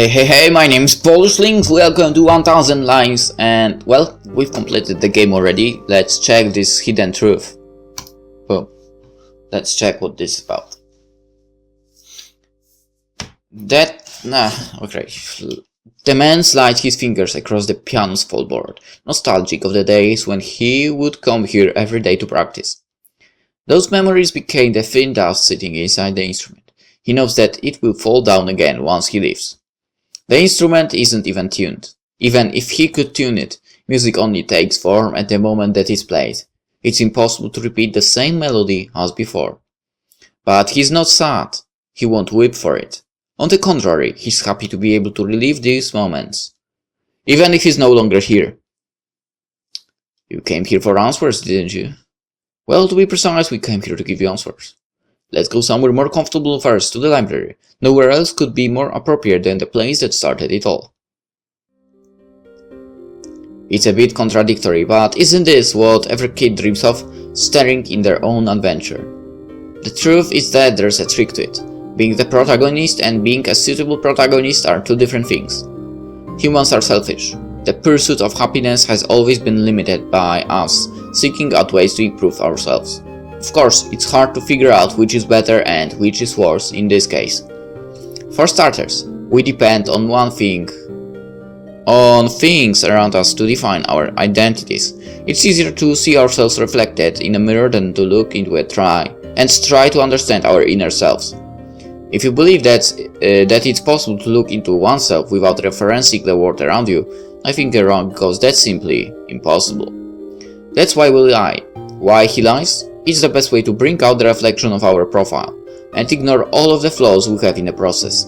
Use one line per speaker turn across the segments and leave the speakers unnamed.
Hey, my name is PolishLynx, welcome to 1000 Lines, and well, we've completed the game already. Let's check this hidden truth. Boom. Let's check what this is about. Okay. The man slides his fingers across the piano's fretboard, nostalgic of the days when he would come here every day to practice. Those memories became the thin dust sitting inside the instrument. He knows that it will fall down again once he leaves. The instrument isn't even tuned. Even if he could tune it, music only takes form at the moment that it's played. It's impossible to repeat the same melody as before. But he's not sad. He won't weep for it. On the contrary, he's happy to be able to relive these moments, even if he's no longer here. You came here for answers, didn't you? Well, to be precise, we came here to give you answers. Let's go somewhere more comfortable first, to the library. Nowhere else could be more appropriate than the place that started it all. It's a bit contradictory, but isn't this what every kid dreams of, starring in their own adventure? The truth is that there's a trick to it. Being the protagonist and being a suitable protagonist are two different things. Humans are selfish. The pursuit of happiness has always been limited by us seeking out ways to improve ourselves. Of course, it's hard to figure out which is better and which is worse in this case. For starters, we depend on things around us to define our identities. It's easier to see ourselves reflected in a mirror than to look into a try to understand our inner selves. If you believe that it's possible to look into oneself without referencing the world around you, I think you're wrong, because that's simply impossible. That's why we lie. Why he lies? It's the best way to bring out the reflection of our profile and ignore all of the flaws we have in the process.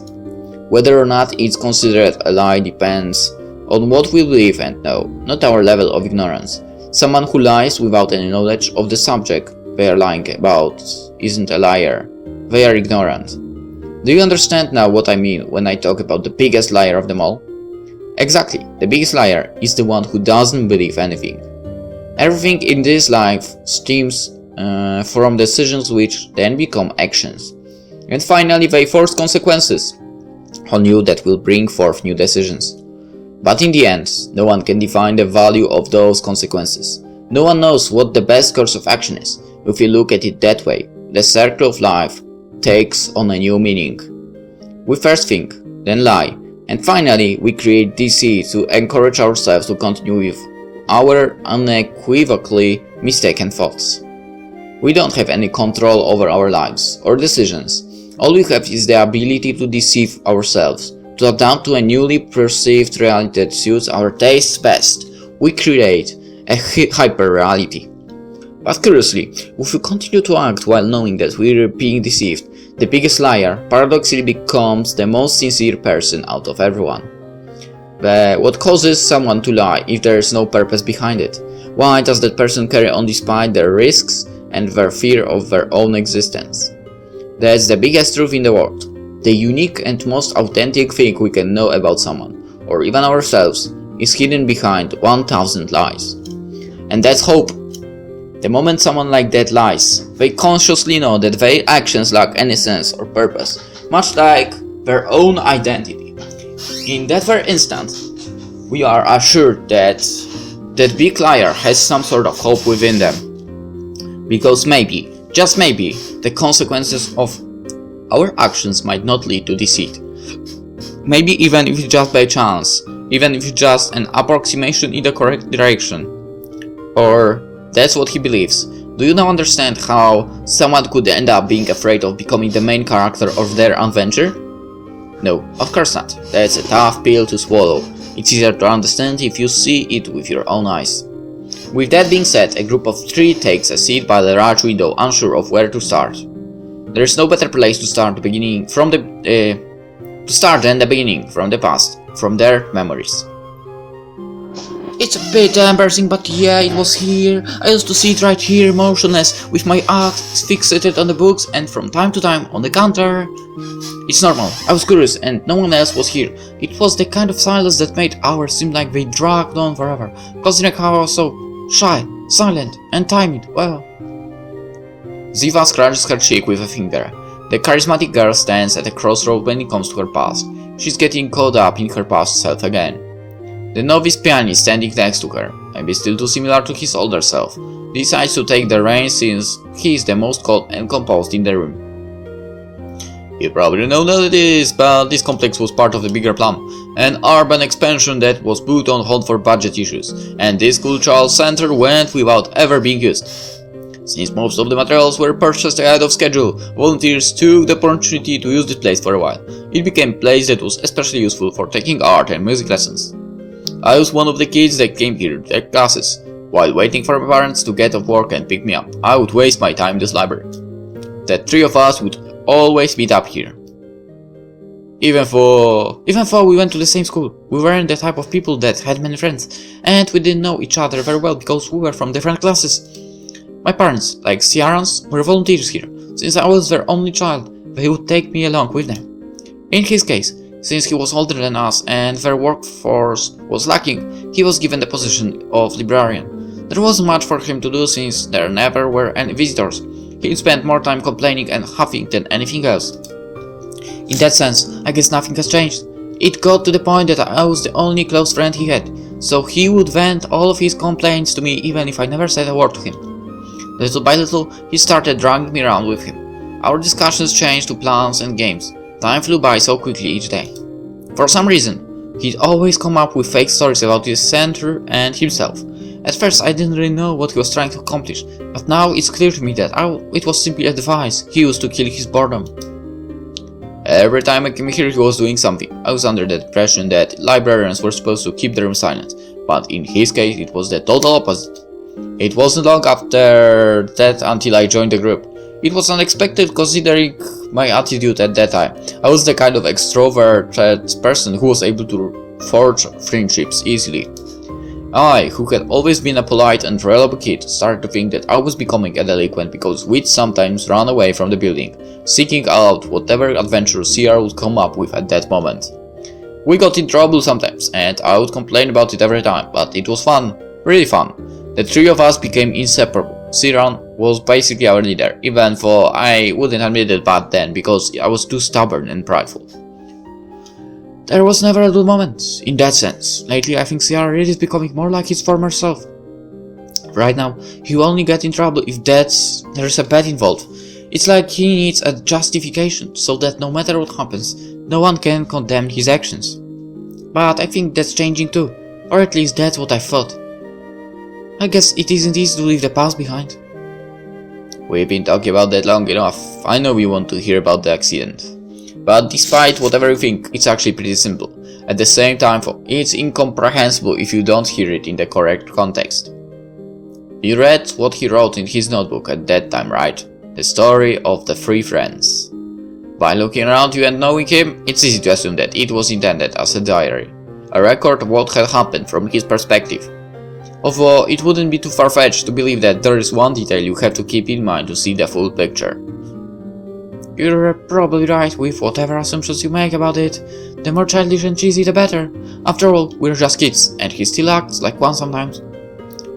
Whether or not it's considered a lie depends on what we believe and know, not our level of ignorance. Someone who lies without any knowledge of the subject they are lying about isn't a liar. They are ignorant. Do you understand now what I mean when I talk about the biggest liar of them all? Exactly, the biggest liar is the one who doesn't believe anything. Everything in this life stems from decisions which then become actions. And finally they force consequences on you that will bring forth new decisions. But in the end, no one can define the value of those consequences. No one knows what the best course of action is. If you look at it that way, the circle of life takes on a new meaning. We first think, then lie, and finally we create deceit to encourage ourselves to continue with our unequivocally mistaken thoughts. We don't have any control over our lives or decisions. All we have is the ability to deceive ourselves, to adapt to a newly perceived reality that suits our tastes best. We create a hyper-reality. But curiously, if we continue to act while knowing that we are being deceived, the biggest liar paradoxically becomes the most sincere person out of everyone. But what causes someone to lie if there is no purpose behind it? Why does that person carry on despite their risks and their fear of their own existence? That's the biggest truth in the world. The unique and most authentic thing we can know about someone, or even ourselves, is hidden behind 1000 lies. And that's hope. The moment someone like that lies, they consciously know that their actions lack any sense or purpose, much like their own identity. In that very instant, we are assured that that big liar has some sort of hope within them. Because maybe, just maybe, the consequences of our actions might not lead to deceit. Maybe even if it's just by chance, even if it's just an approximation in the correct direction. Or that's what he believes. Do you now understand how someone could end up being afraid of becoming the main character of their adventure? No, of course not. That's a tough pill to swallow. It's easier to understand if you see it with your own eyes. With that being said, a group of 3 takes a seat by the large window, unsure of where to start. There is no better place to start than the beginning, from the past, from their memories. It's a bit embarrassing, but yeah, it was here. I used to sit right here, motionless, with my eyes fixated on the books and from time to time on the counter. It's normal, I was curious and no one else was here. It was the kind of silence that made hours seem like they dragged on forever, considering how I was so shy, silent, and timid. Well, Ziva scratches her cheek with a finger. The charismatic girl stands at a crossroad when it comes to her past. She's getting caught up in her past self again. The novice pianist standing next to her, maybe still too similar to his older self, decides to take the reins since he is the most calm and composed in the room. You probably know this, but this complex was part of the bigger plan, an urban expansion that was put on hold for budget issues, and this cultural center went without ever being used. Since most of the materials were purchased ahead of schedule, volunteers took the opportunity to use this place for a while. It became a place that was especially useful for taking art and music lessons. I was one of the kids that came here to take classes. While waiting for my parents to get off work and pick me up, I would waste my time in this library. The three of us would always meet up here. Even though we went to the same school, we weren't the type of people that had many friends, and we didn't know each other very well because we were from different classes. My parents, like Ciaran's, were volunteers here. Since I was their only child, they would take me along with them. In his case, since he was older than us and their workforce was lacking, he was given the position of librarian. There wasn't much for him to do since there never were any visitors. He spent more time complaining and huffing than anything else. In that sense, I guess nothing has changed. It got to the point that I was the only close friend he had, so he would vent all of his complaints to me even if I never said a word to him. Little by little, he started dragging me around with him. Our discussions changed to plans and games. Time flew by so quickly each day. For some reason, he'd always come up with fake stories about the center and himself. At first I didn't really know what he was trying to accomplish, but now it's clear to me that it was simply a device he used to kill his boredom. Every time I came here he was doing something. I was under the impression that librarians were supposed to keep the room silent, but in his case it was the total opposite. It wasn't long after that until I joined the group. It was unexpected considering my attitude at that time. I was the kind of extroverted person who was able to forge friendships easily. I, who had always been a polite and reliable kid, started to think that I was becoming a delinquent because we'd sometimes run away from the building, seeking out whatever adventure CR would come up with at that moment. We got in trouble sometimes, and I would complain about it every time, but it was fun, really fun. The three of us became inseparable. Ciaran was basically our leader, even though I wouldn't admit it back then because I was too stubborn and prideful. There was never a dull moment, in that sense. Lately I think Ciaran really is becoming more like his former self. Right now, he will only get in trouble if there's a bet involved. It's like he needs a justification, so that no matter what happens, no one can condemn his actions. But I think that's changing too, or at least that's what I thought. I guess it isn't easy to leave the past behind. We've been talking about that long enough. I know you want to hear about the accident. But despite whatever you think, it's actually pretty simple. At the same time, it's incomprehensible if you don't hear it in the correct context. You read what he wrote in his notebook at that time, right? The story of the three friends. By looking around you and knowing him, it's easy to assume that it was intended as a diary. A record of what had happened from his perspective. Although it wouldn't be too far-fetched to believe that there is one detail you have to keep in mind to see the full picture. You're probably right with whatever assumptions you make about it. The more childish and cheesy the better. After all, we're just kids, and he still acts like one sometimes.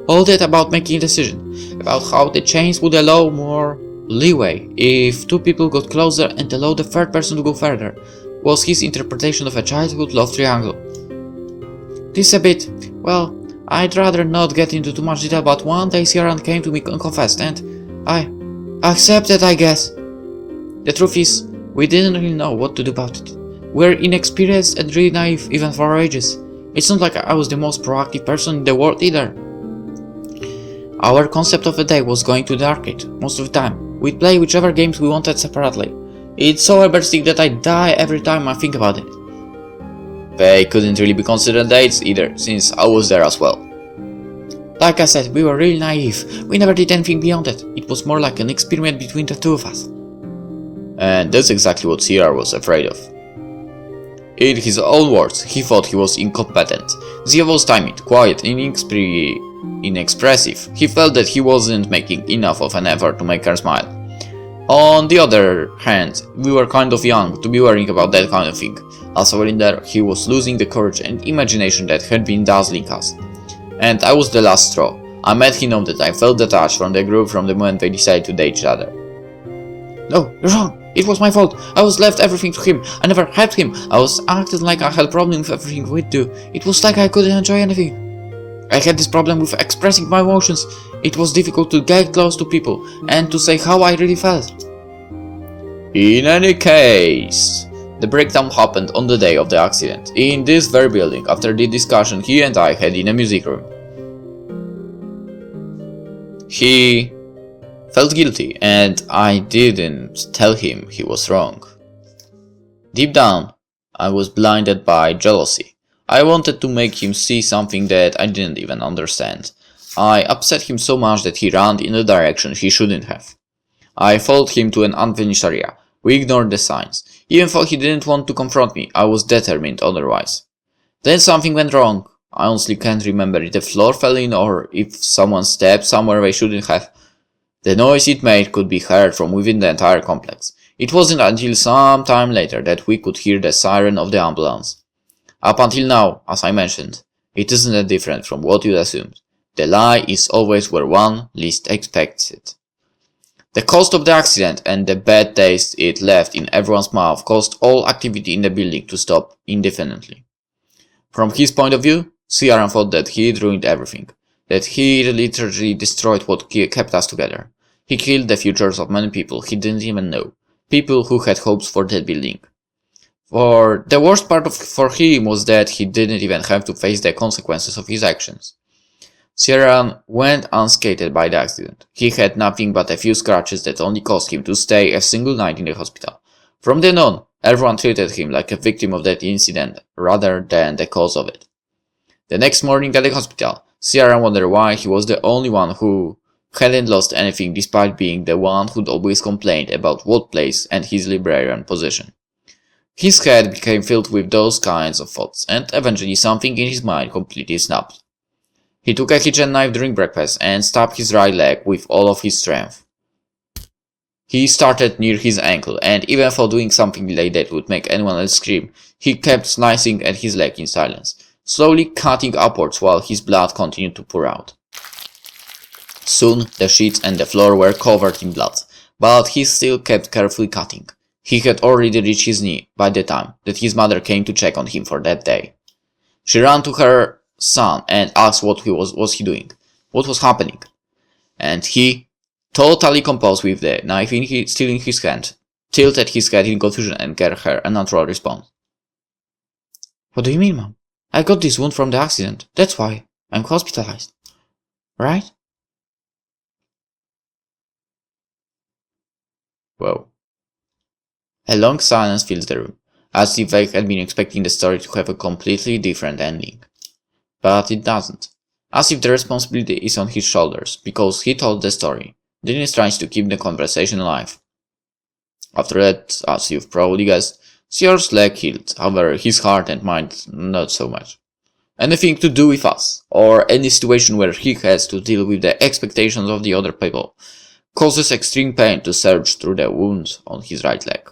All that about making a decision, about how the chains would allow more leeway if two people got closer and allow the third person to go further, was his interpretation of a childhood love triangle. This a bit, well, I'd rather not get into too much detail, but one day Ciaran came to me and confessed, and I accepted, I guess. The truth is, we didn't really know what to do about it. We're inexperienced and really naive even for our ages. It's not like I was the most proactive person in the world either. Our concept of the day was going to the arcade, most of the time. We'd play whichever games we wanted separately. It's so embarrassing that I die every time I think about it. They couldn't really be considered dates either, since I was there as well. Like I said, we were really naive. We never did anything beyond it. It was more like an experiment between the two of us. And that's exactly what Ciaran was afraid of. In his own words, he thought he was incompetent. Zia was timid, quiet, and inexpressive. He felt that he wasn't making enough of an effort to make her smile. On the other hand, we were kind of young to be worrying about that kind of thing. As a leader, he was losing the courage and imagination that had been dazzling us. And I was the last straw. I made him know that I felt detached from the group from the moment they decided to date each other. No, you're wrong. It was my fault. I was left everything to him. I never helped him. I was acting like I had problem with everything we'd do. It was like I couldn't enjoy anything. I had this problem with expressing my emotions. It was difficult to get close to people and to say how I really felt. In any case, the breakdown happened on the day of the accident, in this very building, after the discussion he and I had in a music room. He felt guilty, and I didn't tell him he was wrong. Deep down, I was blinded by jealousy. I wanted to make him see something that I didn't even understand. I upset him so much that he ran in a direction he shouldn't have. I followed him to an unfinished area. We ignored the signs. Even though he didn't want to confront me, I was determined otherwise. Then something went wrong. I honestly can't remember if the floor fell in or if someone stepped somewhere they shouldn't have. The noise it made could be heard from within the entire complex. It wasn't until some time later that we could hear the siren of the ambulance. Up until now, as I mentioned, it isn't that different from what you'd assumed. The lie is always where one least expects it. The cost of the accident and the bad taste it left in everyone's mouth caused all activity in the building to stop indefinitely. From his point of view, Ciaran thought that he'd ruined everything, that he literally destroyed what kept us together. He killed the futures of many people he didn't even know, people who had hopes for that building. For the worst part for him was that he didn't even have to face the consequences of his actions. Ciaran went unscathed by the accident. He had nothing but a few scratches that only caused him to stay a single night in the hospital. From then on, everyone treated him like a victim of that incident rather than the cause of it. The next morning at the hospital, Ciaran wondered why he was the only one who hadn't lost anything despite being the one who'd always complained about Walt Place and his librarian position. His head became filled with those kinds of thoughts, and eventually something in his mind completely snapped. He took a kitchen knife during breakfast and stabbed his right leg with all of his strength. He started near his ankle, and even though doing something like that would make anyone else scream, he kept slicing at his leg in silence, slowly cutting upwards while his blood continued to pour out. Soon the sheets and the floor were covered in blood, but he still kept carefully cutting. He had already reached his knee by the time that his mother came to check on him for that day. She ran to her son and asked what was he doing, what was happening, and he, totally composed with the knife still in his hand, tilted his head in confusion and gave her a natural response. What do you mean, Mom? I got this wound from the accident, that's why I'm hospitalized, right? Whoa. A long silence fills the room, as if they had been expecting the story to have a completely different ending. But it doesn't, as if the responsibility is on his shoulders, because he told the story. Dennis tries to keep the conversation alive. After that, as you've probably guessed, Ciar's leg healed, however his heart and mind not so much. Anything to do with us, or any situation where he has to deal with the expectations of the other people, causes extreme pain to surge through the wound on his right leg.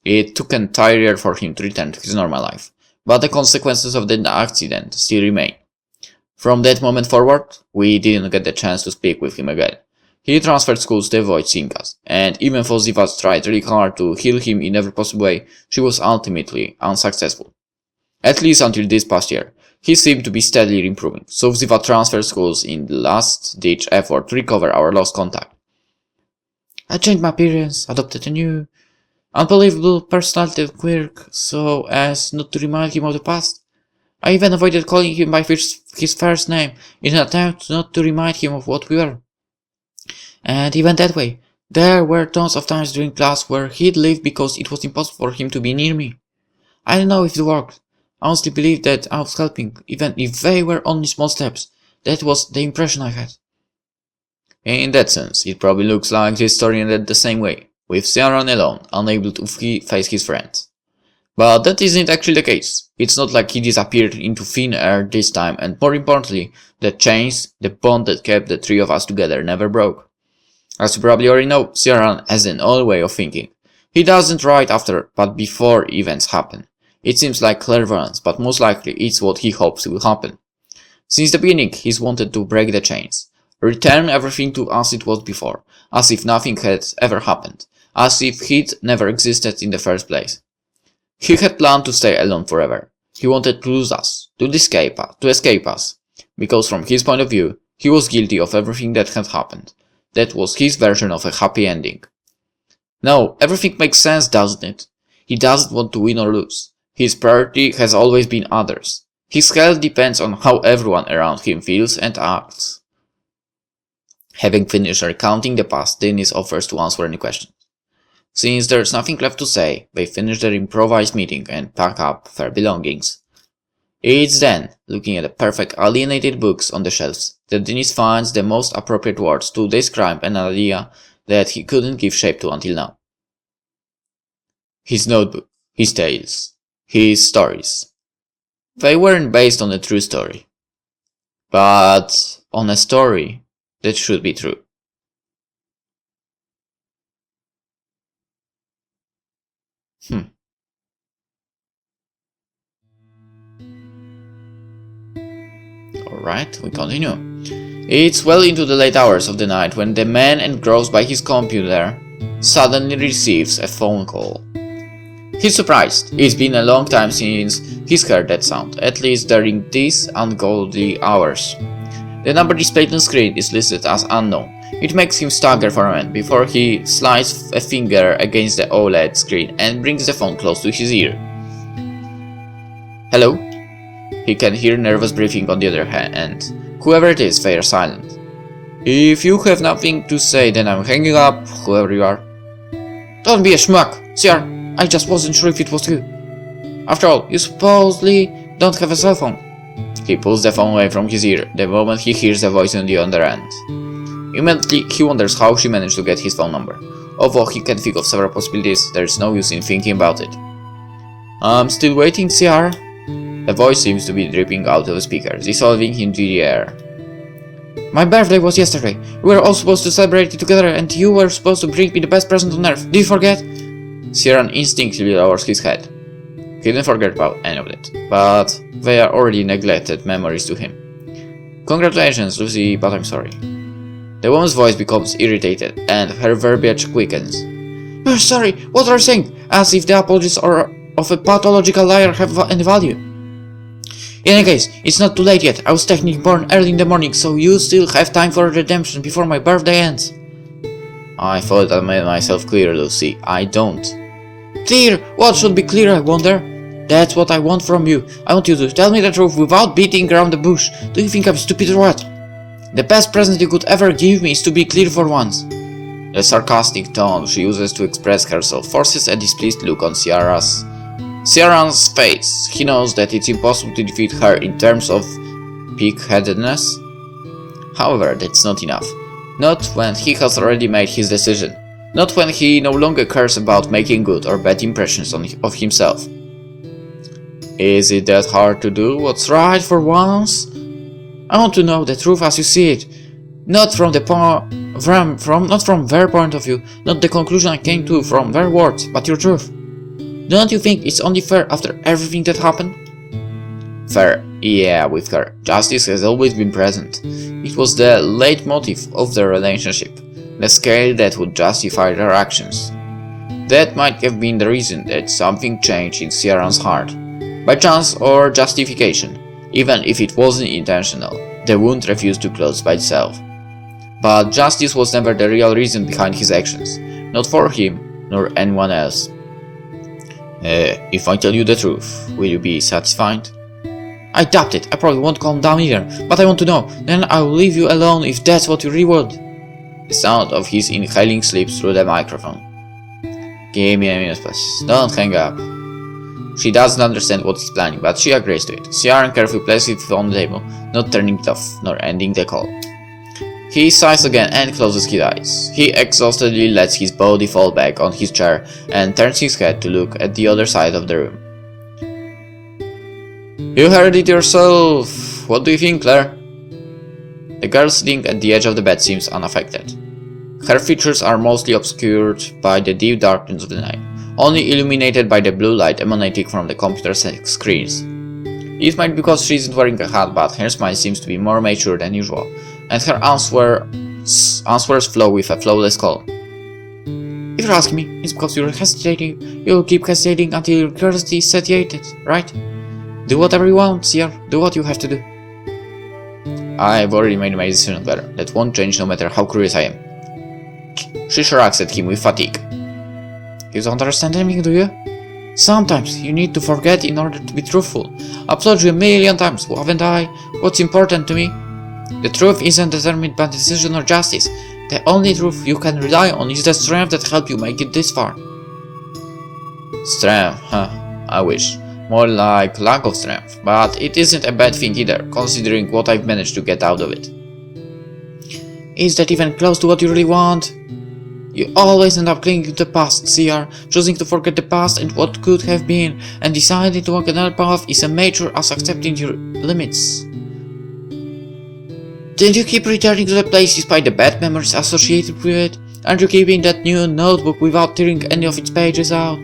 It took an entire year for him to return to his normal life, but the consequences of the accident still remain. From that moment forward, we didn't get the chance to speak with him again. He transferred schools to avoid seeing us, and even though Ziva tried really hard to heal him in every possible way, she was ultimately unsuccessful. At least until this past year, he seemed to be steadily improving, so Ziva transferred schools in the last-ditch effort to recover our lost contact. I changed my appearance, adopted a new, unbelievable personality quirk so as not to remind him of the past. I even avoided calling him by his first name in an attempt not to remind him of what we were. And even that way, there were tons of times during class where he'd leave because it was impossible for him to be near me. I don't know if it worked. I honestly believed that I was helping, even if they were only small steps. That was the impression I had. In that sense, it probably looks like this story ended the same way, with Ciaran alone, unable to face his friends. But that isn't actually the case. It's not like he disappeared into thin air this time, and more importantly, the chains, the bond that kept the three of us together never broke. As you probably already know, Ciaran has an odd way of thinking. He doesn't right after, but before events happen. It seems like clairvoyance, but most likely it's what he hopes will happen. Since the beginning, he's wanted to break the chains. Return everything to as it was before, as if nothing had ever happened. as if he'd never existed in the first place. He had planned to stay alone forever. He wanted to lose us, to escape us, because from his point of view, he was guilty of everything that had happened. That was his version of a happy ending. Now, everything makes sense, doesn't it? He doesn't want to win or lose. His priority has always been others. His health depends on how everyone around him feels and acts. Having finished recounting the past, Dennis offers to answer any questions. Since there's nothing left to say, they finish their improvised meeting and pack up their belongings. It's then, looking at the perfect alienated books on the shelves, that Dennis finds the most appropriate words to describe an idea that he couldn't give shape to until now. His notebook, his tales, his stories. They weren't based on a true story, but on a story that should be true. Alright, we continue. It's well into the late hours of the night when the man engrossed by his computer suddenly receives a phone call. He's surprised. It's been a long time since he's heard that sound, at least during these ungodly hours. The number displayed on the screen is listed as unknown. It makes him stagger for a moment before he slides a finger against the OLED screen and brings the phone close to his ear. Hello? He can hear nervous breathing on the other hand, and whoever it is, they are silent. If you have nothing to say, then I'm hanging up, whoever you are. Don't be a schmuck, sir. I just wasn't sure if it was you. After all, you supposedly don't have a cell phone. He pulls the phone away from his ear the moment he hears the voice on the other end. Immediately, he wonders how she managed to get his phone number. Although he can think of several possibilities, there's no use in thinking about it. I'm still waiting, CR. The voice seems to be dripping out of the speaker, dissolving into the air. My birthday was yesterday. We were all supposed to celebrate it together, and you were supposed to bring me the best present on earth. Did you forget? Ciaran instinctively lowers his head. He didn't forget about any of it, but they are already neglected memories to him. Congratulations, Lucy, but I'm sorry. The woman's voice becomes irritated, and her verbiage quickens. You're sorry, what are you saying? As if the apologies of a pathological liar have any value. In any case, it's not too late yet. I was technically born early in the morning, so you still have time for redemption before my birthday ends. I thought I made myself clear, Lucy. I don't. Clear? What should be clear, I wonder? That's what I want from you. I want you to tell me the truth without beating around the bush. Do you think I'm stupid or what? The best present you could ever give me is to be clear for once. The sarcastic tone she uses to express herself forces a displeased look on Ciaran's face. He knows that it's impossible to defeat her in terms of pig-headedness. However, that's not enough. Not when he has already made his decision. Not when he no longer cares about making good or bad impressions of himself. Is it that hard to do what's right for once? I want to know the truth as you see it. Not from their point of view, not the conclusion I came to from their words, but your truth. Don't you think it's only fair after everything that happened? Fair, yeah, with her. Justice has always been present. It was the leitmotif of their relationship, the scale that would justify their actions. That might have been the reason that something changed in Ciaran's heart. By chance or justification, even if it wasn't intentional, the wound refused to close by itself. But justice was never the real reason behind his actions, not for him, nor anyone else. If I tell you the truth, will you be satisfied? I doubt it. I probably won't calm down either, but I want to know. Then I will leave you alone if that's what you really want. The sound of his inhaling slips through the microphone. Give me a minute, please. Don't hang up. She doesn't understand what he's planning, but she agrees to it. Ciaran carefully places it on the table, not turning it off, nor ending the call. He sighs again and closes his eyes. He exhaustedly lets his body fall back on his chair and turns his head to look at the other side of the room. You heard it yourself. What do you think, Claire? The girl sitting at the edge of the bed seems unaffected. Her features are mostly obscured by the deep darkness of the night, only illuminated by the blue light emanating from the computer screens. It might be because she isn't wearing a hat, but her smile seems to be more mature than usual, and her answers flow with a flawless calm. If If you're asking me, it's because you're hesitating. You'll keep hesitating until your curiosity is satiated, right? Do whatever you want, Sierra. Do what you have to do. I've already made my decision, Claire. That won't change no matter how curious I am. She shrugs at him with fatigue. You don't understand anything, do you? Sometimes you need to forget in order to be truthful. I've told you a million times, haven't I? What's important to me? The truth isn't determined by decision or justice. The only truth you can rely on is the strength that helped you make it this far. Strength, huh? I wish. More like lack of strength, but it isn't a bad thing either, considering what I've managed to get out of it. Is that even close to what you really want? You always end up clinging to the past, CR, choosing to forget the past and what could have been, and deciding to walk another path is as mature as accepting your limits. Didn't you keep returning to the place despite the bad memories associated with it? Aren't you keeping that new notebook without tearing any of its pages out?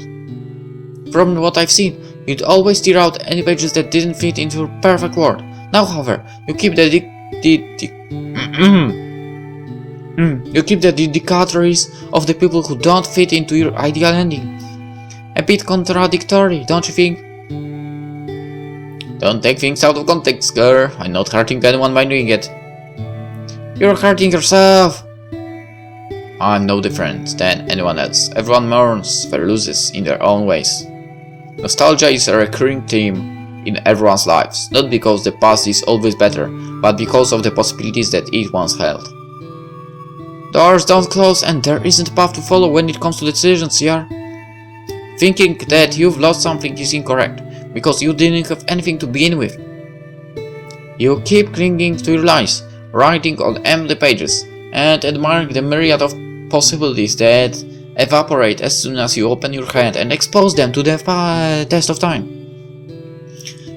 From what I've seen, you'd always tear out any pages that didn't fit into your perfect world. Now, however, you keep the dedicatories of the people who don't fit into your ideal ending. A bit contradictory, don't you think? Don't take things out of context, girl. I'm not hurting anyone by doing it. You're hurting yourself. I'm no different than anyone else. Everyone mourns their losses in their own ways. Nostalgia is a recurring theme in everyone's lives, not because the past is always better, but because of the possibilities that it once held. Doors don't close and there isn't a path to follow when it comes to decisions, yeah? Thinking that you've lost something is incorrect, because you didn't have anything to begin with. You keep clinging to your lies, writing on empty pages, and admiring the myriad of possibilities that evaporate as soon as you open your hand and expose them to the test of time.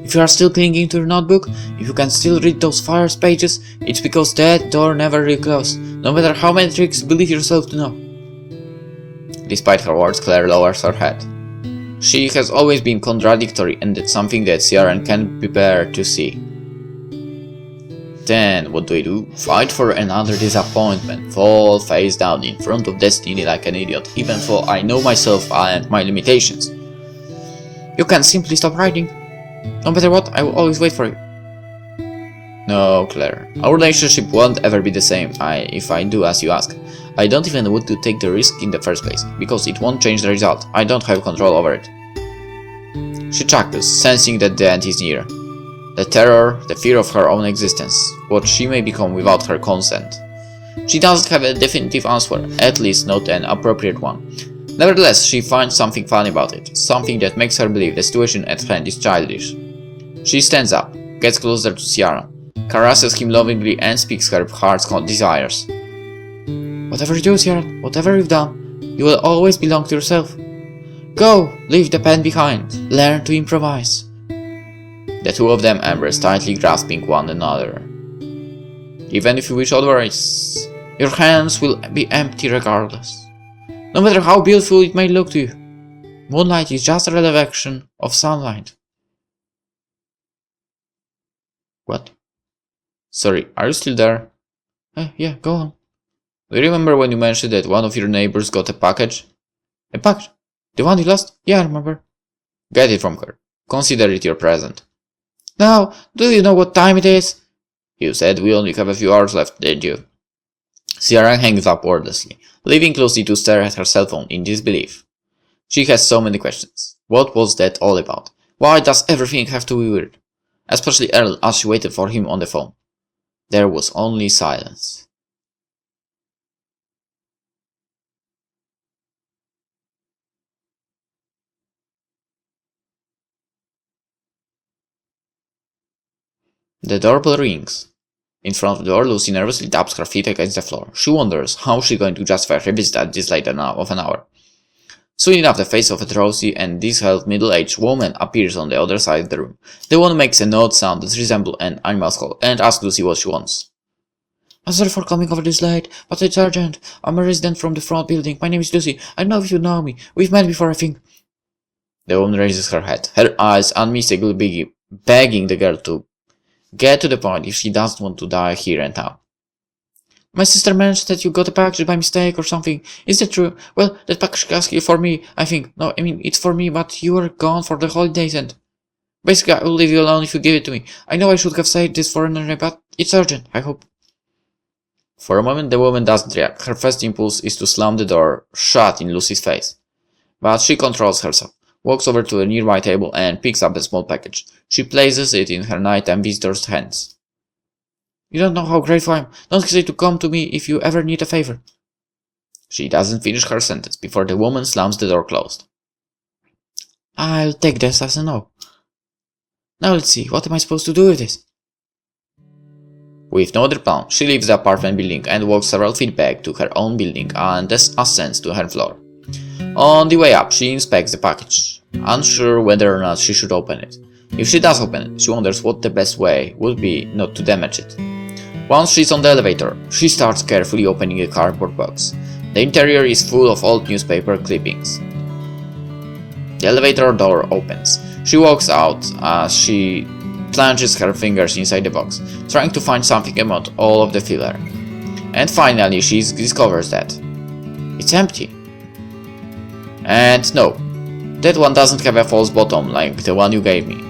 If you are still clinging to your notebook, if you can still read those first pages, it's because that door never really closed, no matter how many tricks you believe yourself to know. Despite her words, Claire lowers her head. She has always been contradictory, and that's something that Sierra can't bear to see. Then, what do? Fight for another disappointment, fall face down in front of destiny like an idiot, even though I know myself and my limitations. You can simply stop writing. No matter what, I will always wait for you. No, Claire. Our relationship won't ever be the same if I do as you ask. I don't even want to take the risk in the first place, because it won't change the result. I don't have control over it. She chuckles, sensing that the end is near. The terror, the fear of her own existence, what she may become without her consent. She doesn't have a definitive answer, at least not an appropriate one. Nevertheless, she finds something funny about it, something that makes her believe the situation at hand is childish. She stands up, gets closer to Sierra, caresses him lovingly and speaks her heart's desires. Whatever you do, Sierra, whatever you've done, you will always belong to yourself. Go, leave the pen behind, learn to improvise. The two of them embrace, tightly grasping one another. Even if you wish otherwise, your hands will be empty regardless. No matter how beautiful it may look to you, moonlight is just a reflection of sunlight. What? Sorry, are you still there? Yeah, go on. Do you remember when you mentioned that one of your neighbors got a package? A package? The one you lost? Yeah, I remember. Get it from her. Consider it your present. Now, do you know what time it is? You said we only have a few hours left, didn't you? Sierra hangs up wordlessly, leaving Lucy to stare at her cell phone in disbelief. She has so many questions. What was that all about? Why does everything have to be weird? Especially Earl as she waited for him on the phone. There was only silence. The doorbell rings. In front of the door, Lucy nervously taps her feet against the floor. She wonders how she's going to justify her visit at this late of an hour. Soon enough, the face of a rosy and disheveled middle-aged woman appears on the other side of the room. The woman makes an odd sound that resembles an animal's call and asks Lucy what she wants. I'm sorry for coming over this late, but it's urgent. I'm a resident from the front building. My name is Lucy. I don't know if you know me. We've met before, I think. The woman raises her head, her eyes unmistakably begging the girl to get to the point if she doesn't want to die here and now. My sister mentioned that you got a package by mistake or something. Is that true? Well, that package is for me, I think. No, I mean, it's for me, but you were gone for the holidays and... Basically, I will leave you alone if you give it to me. I know I should have said this for another, but it's urgent, I hope. For a moment, the woman doesn't react. Her first impulse is to slam the door shut in Lucy's face. But she controls herself, walks over to a nearby table and picks up a small package. She places it in her nighttime visitor's hands. You don't know how grateful I am. Don't hesitate to come to me if you ever need a favor. She doesn't finish her sentence before the woman slams the door closed. I'll take this as a no. Now let's see, what am I supposed to do with this? With no other plan, she leaves the apartment building and walks several feet back to her own building and ascends to her floor. On the way up, she inspects the package, unsure whether or not she should open it. If she does open it, she wonders what the best way would be not to damage it. Once she's on the elevator, she starts carefully opening a cardboard box. The interior is full of old newspaper clippings. The elevator door opens. She walks out as she plunges her fingers inside the box, trying to find something among all of the filler. And finally she discovers that it's empty. And no, that one doesn't have a false bottom like the one you gave me.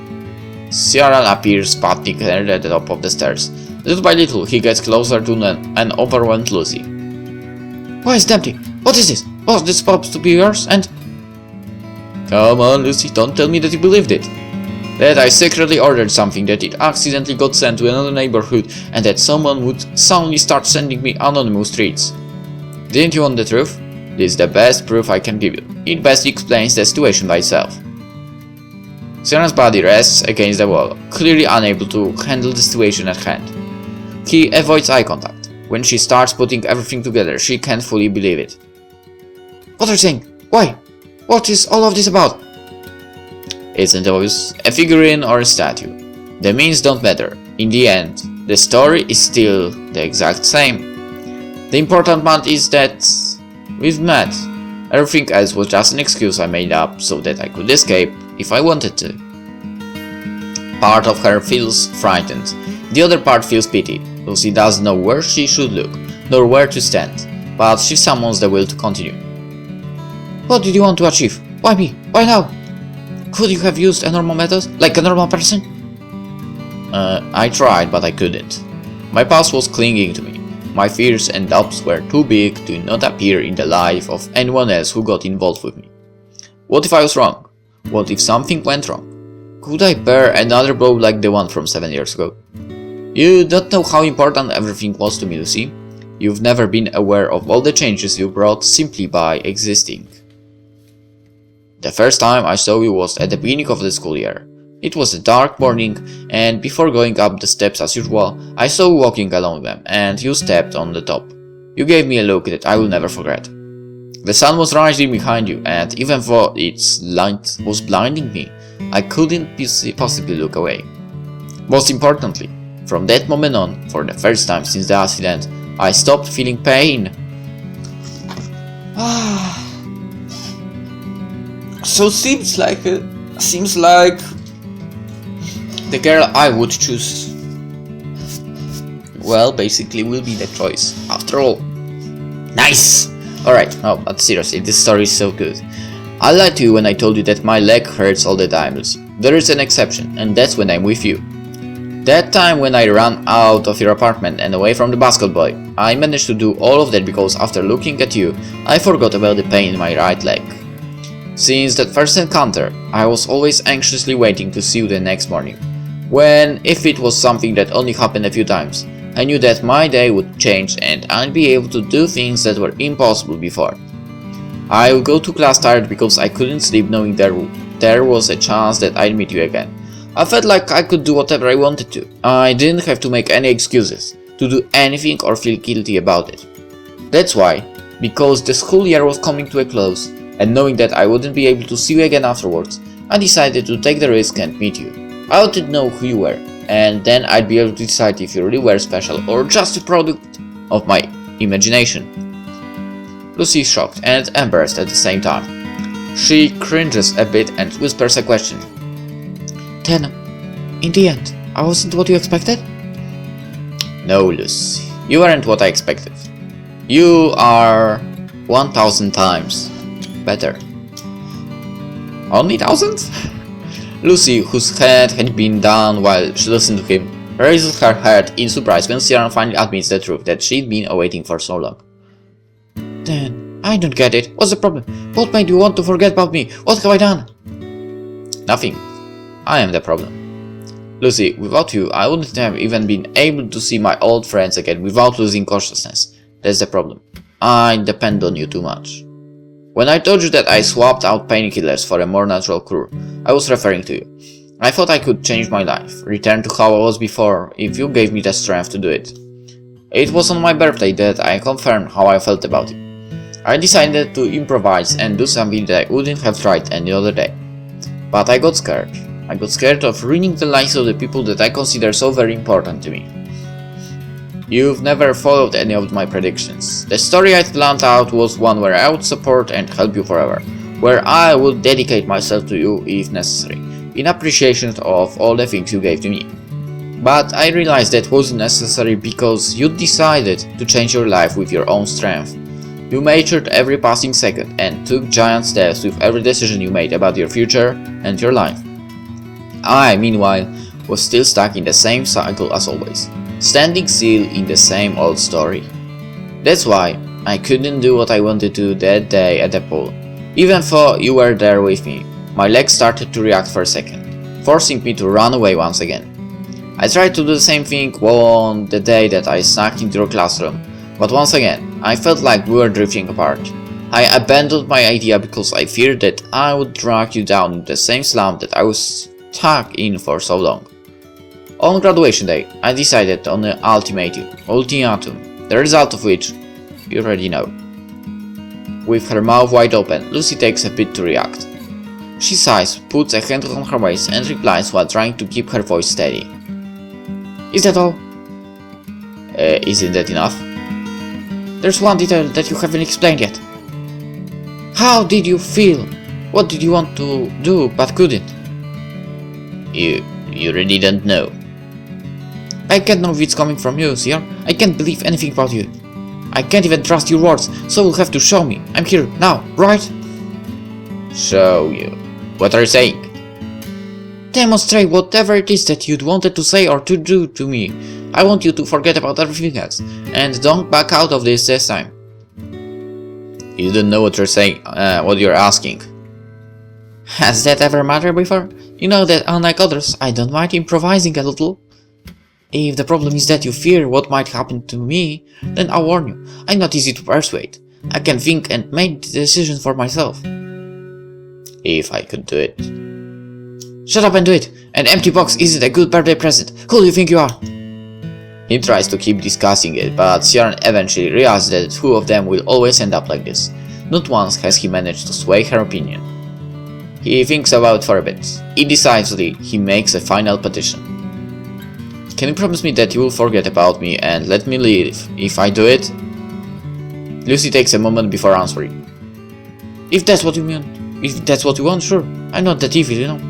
Cyril appears panting at the top of the stairs. Little by little he gets closer to an overwhelmed Lucy. Why is it empty? What is this? Was this supposed to be yours? And... Come on, Lucy, don't tell me that you believed it. That I secretly ordered something, that it accidentally got sent to another neighborhood, and that someone would suddenly start sending me anonymous treats. Didn't you want the truth? This is the best proof I can give you. It best explains the situation by itself. Sienna's body rests against the wall, clearly unable to handle the situation at hand. He avoids eye contact. When she starts putting everything together, she can't fully believe it. What are you saying? Why? What is all of this about? Isn't obvious, a figurine or a statue. The means don't matter. In the end, the story is still the exact same. The important part is that we've met. Everything else was just an excuse I made up so that I could escape if I wanted to. Part of her feels frightened. The other part feels pity. Lucy doesn't know where she should look, nor where to stand, but she summons the will to continue. What did you want to achieve? Why me? Why now? Could you have used a normal method, like a normal person? I tried, but I couldn't. My past was clinging to me. My fears and doubts were too big to not appear in the life of anyone else who got involved with me. What if I was wrong? What if something went wrong? Could I bear another blow like the one from 7 years ago? You don't know how important everything was to me, Lucy. You've never been aware of all the changes you brought simply by existing. The first time I saw you was at the beginning of the school year. It was a dark morning, and before going up the steps as usual, I saw you walking along them, and you stepped on the top. You gave me a look that I will never forget. The sun was rising behind you, and even though its light was blinding me, I couldn't possibly look away. Most importantly, from that moment on, for the first time since the accident, I stopped feeling pain. So seems like the girl I would choose, well, basically will be the choice after all. Nice! Alright, no, but seriously, this story is so good. I lied to you when I told you that my leg hurts all the time, Lucy. There is an exception, and that's when I'm with you. That time when I ran out of your apartment and away from the basketball boy, I managed to do all of that because after looking at you, I forgot about the pain in my right leg. Since that first encounter, I was always anxiously waiting to see you the next morning, when, if it was something that only happened a few times, I knew that my day would change and I'd be able to do things that were impossible before. I would go to class tired because I couldn't sleep knowing there was a chance that I'd meet you again. I felt like I could do whatever I wanted to. I didn't have to make any excuses, to do anything or feel guilty about it. That's why, because the school year was coming to a close, and knowing that I wouldn't be able to see you again afterwards, I decided to take the risk and meet you. I wanted to know who you were, and then I'd be able to decide if you really were special or just a product of my imagination. Lucy is shocked and embarrassed at the same time. She cringes a bit and whispers a question. Then, in the end, I wasn't what you expected? No, Lucy. You weren't what I expected. You are 1000 times better. Only 1000? Lucy, whose head had been down while she listened to him, raises her head in surprise when Ciaran finally admits the truth that she'd been awaiting for so long. Then, I don't get it. What's the problem? What made you want to forget about me? What have I done? Nothing. I am the problem. Lucy, without you, I wouldn't have even been able to see my old friends again without losing consciousness. That's the problem. I depend on you too much. When I told you that I swapped out painkillers for a more natural cure, I was referring to you. I thought I could change my life, return to how I was before, if you gave me the strength to do it. It was on my birthday that I confirmed how I felt about it. I decided to improvise and do something that I wouldn't have tried any other day. But I got scared. I got scared of ruining the lives of the people that I consider so very important to me. You've never followed any of my predictions. The story I'd planned out was one where I would support and help you forever, where I would dedicate myself to you if necessary, in appreciation of all the things you gave to me. But I realized that wasn't necessary because you decided to change your life with your own strength. You matured every passing second and took giant steps with every decision you made about your future and your life. I, meanwhile, was still stuck in the same cycle as always, standing still in the same old story. That's why I couldn't do what I wanted to that day at the pool. Even though you were there with me, my legs started to react for a second, forcing me to run away once again. I tried to do the same thing on the day that I snuck into your classroom, but once again, I felt like we were drifting apart. I abandoned my idea because I feared that I would drag you down into the same slump that I was stuck in for so long. On graduation day, I decided on an ultimatum, the result of which you already know. With her mouth wide open, Lucy takes a bit to react. She sighs, puts a hand on her waist and replies while trying to keep her voice steady. Is that all? Isn't that enough? There's one detail that you haven't explained yet. How did you feel? What did you want to do but couldn't? You really don't know. I can't know if it's coming from you, Sir. I can't believe anything about you. I can't even trust your words, so you'll have to show me. I'm here, now, right? Show you? What are you saying? Demonstrate whatever it is that you'd wanted to say or to do to me. I want you to forget about everything else, and don't back out of this time. You don't know what you're saying, what you're asking. Has that ever mattered before? You know that unlike others, I don't mind improvising a little. If the problem is that you fear what might happen to me, then I'll warn you, I'm not easy to persuade. I can think and make the decision for myself. If I could do it. Shut up and do it! An empty box isn't a good birthday present. Who do you think you are? He tries to keep discussing it, but Ciaran eventually realizes that the two of them will always end up like this. Not once has he managed to sway her opinion. He thinks about it for a bit. Indecisively, he makes a final petition. Can you promise me that you will forget about me and let me leave if I do it? Lucy takes a moment before answering. If that's what you mean, if that's what you want, sure. I'm not that evil, you know.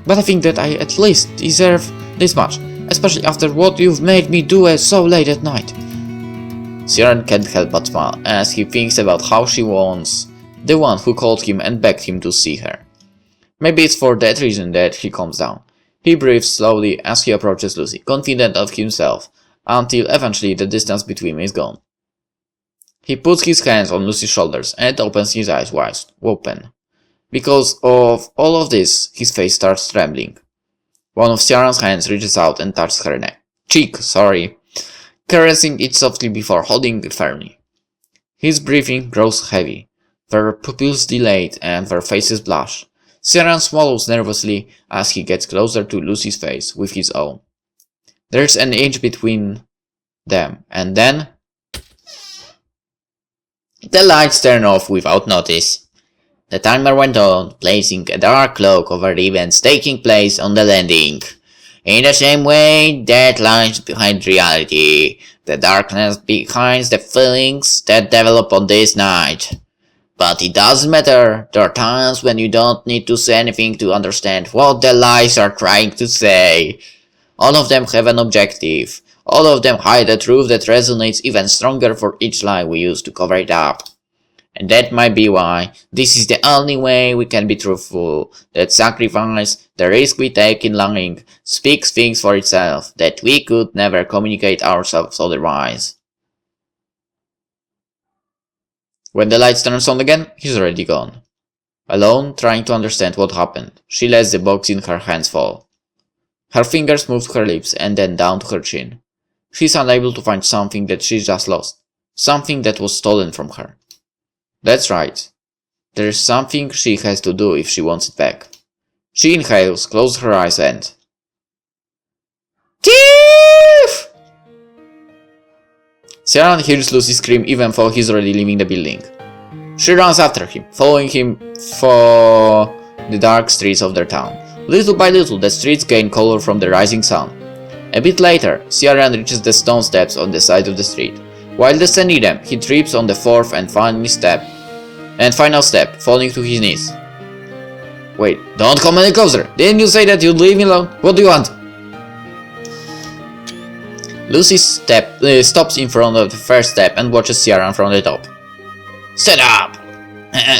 But I think that I at least deserve this much, especially after what you've made me do so late at night. Ciaran can't help but smile as he thinks about how she was the one who called him and begged him to see her. Maybe it's for that reason that he calms down. He breathes slowly as he approaches Lucy, confident of himself, until eventually the distance between them is gone. He puts his hands on Lucy's shoulders and opens his eyes wide open. Because of all of this, his face starts trembling. One of Ciaran's hands reaches out and touches her cheek, caressing it softly before holding it firmly. His breathing grows heavy, their pupils dilate and their faces blush. Ciaran swallows nervously as he gets closer to Lucy's face with his own. There's an inch between them, and then the lights turn off without notice. The timer went on, placing a dark cloak over the events taking place on the landing. In the same way that lies behind reality, the darkness behind the feelings that develop on this night. But it doesn't matter, there are times when you don't need to say anything to understand what the lies are trying to say. All of them have an objective. All of them hide a truth that resonates even stronger for each lie we use to cover it up. And that might be why this is the only way we can be truthful. That sacrifice, the risk we take in lying, speaks things for itself, that we could never communicate ourselves otherwise. When the lights turns on again, he's already gone. Alone, trying to understand what happened, she lets the box in her hands fall. Her fingers move to her lips and then down to her chin. She's unable to find something that she just lost, something that was stolen from her. That's right. There's something she has to do if she wants it back. She inhales, closes her eyes and... Thief! Ciaran hears Lucy scream even though he's already leaving the building. She runs after him, following him for the dark streets of their town. Little by little, the streets gain color from the rising sun. A bit later, Ciaran reaches the stone steps on the side of the street. While descending them, he trips on the fourth and final step, falling to his knees. Wait, don't come any closer! Didn't you say that you'd leave me alone? What do you want? Lucy stops in front of the first step and watches Ciaran from the top. Stand up!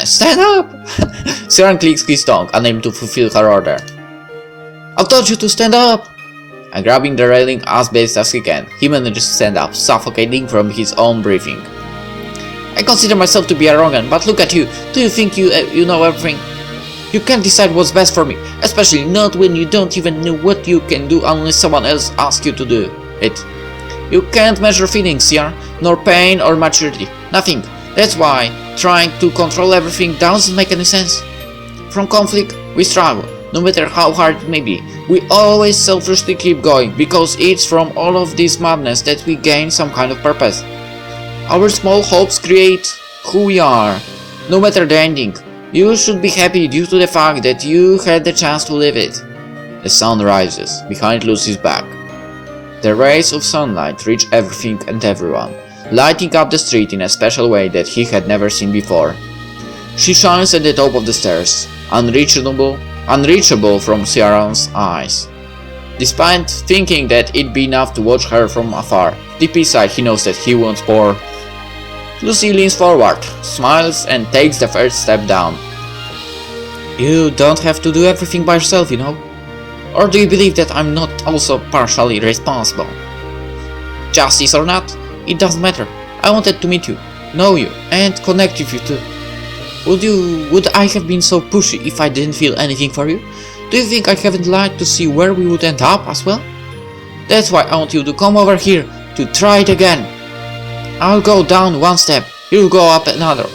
Stand up! Ciaran clicks his tongue, unable to fulfill her order. I told you to stand up! And grabbing the railing as best as he can, he manages to stand up, suffocating from his own breathing. I consider myself to be arrogant, but look at you. Do you think you know everything? You can't decide what's best for me, especially not when you don't even know what you can do unless someone else asks you to do it. You can't measure feelings, Ciaran, nor pain or maturity. Nothing. That's why trying to control everything doesn't make any sense. From conflict, we struggle, no matter how hard it may be. We always selfishly keep going, because it's from all of this madness that we gain some kind of purpose. Our small hopes create who we are, no matter the ending. You should be happy due to the fact that you had the chance to live it. The sun rises behind Lucy's back. The rays of sunlight reach everything and everyone, lighting up the street in a special way that he had never seen before. She shines at the top of the stairs, unreachable from Ciaran's eyes. Despite thinking that it'd be enough to watch her from afar, deep inside he knows that he wants more. Lucy leans forward, smiles and takes the first step down. You don't have to do everything by yourself, you know? Or do you believe that I'm not also partially responsible? Justice or not, it doesn't matter. I wanted to meet you, know you, and connect with you too. Would I have been so pushy if I didn't feel anything for you? Do you think I haven't liked to see where we would end up as well? That's why I want you to come over here to try it again. I'll go down one step, you'll go up another.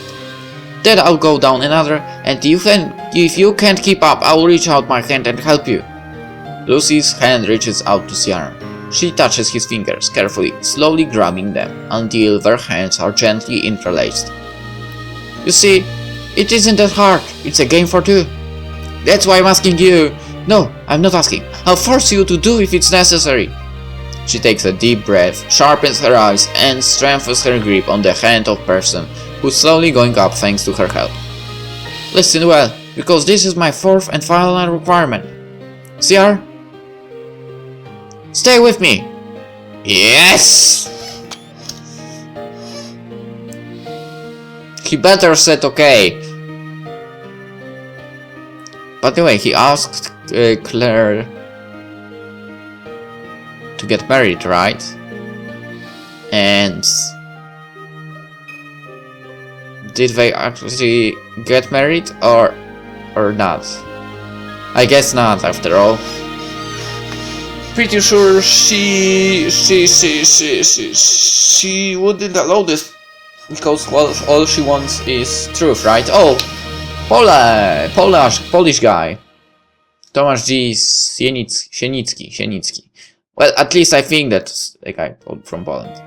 Then I'll go down another, and if you can't keep up, I'll reach out my hand and help you. Lucy's hand reaches out to Ciaran. She touches his fingers carefully, slowly grabbing them until their hands are gently interlaced. You see, it isn't that hard, it's a game for two. That's why I'm asking you. No, I'm not asking. I'll force you to do if it's necessary. She takes a deep breath, sharpens her eyes, and strengthens her grip on the hand of person who's slowly going up thanks to her help. Listen well, because this is my fourth and final requirement. Ciar? Stay with me! Yes! He better said okay. By the way, he asked Claire to get married, right? And did they actually get married or not? I guess not, after all. Pretty sure she wouldn't allow this because all she wants is truth, right? Oh, Polish guy. Tomasz G. Sienicki. Well, at least I think that's a guy from Poland.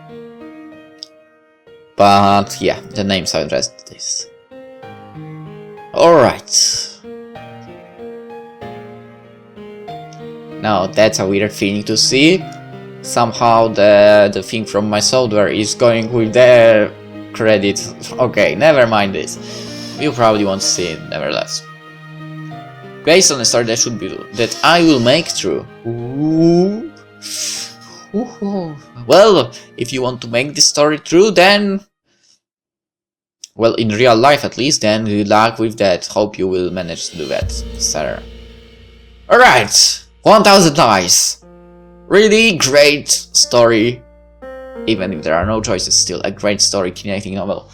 But yeah, the name suggests this. Alright. Now that's a weird feeling to see. Somehow the thing from my software is going with the credit. Okay, never mind this. You probably won't see it, nevertheless. Based on the story that I will make through. Ooh. Well, if you want to make this story true, then... well, in real life at least, then good luck with that. Hope you will manage to do that, sir. Alright! 1000 eyes! Really great story. Even if there are no choices, still a great story, kidnapping novel.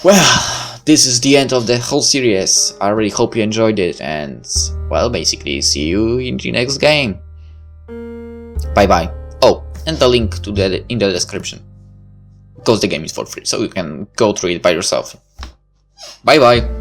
Well, this is the end of the whole series. I really hope you enjoyed it, and, well, basically, see you in the next game. Bye bye. Oh, and the link to in the description. Because the game is for free, so you can go through it by yourself. Bye bye.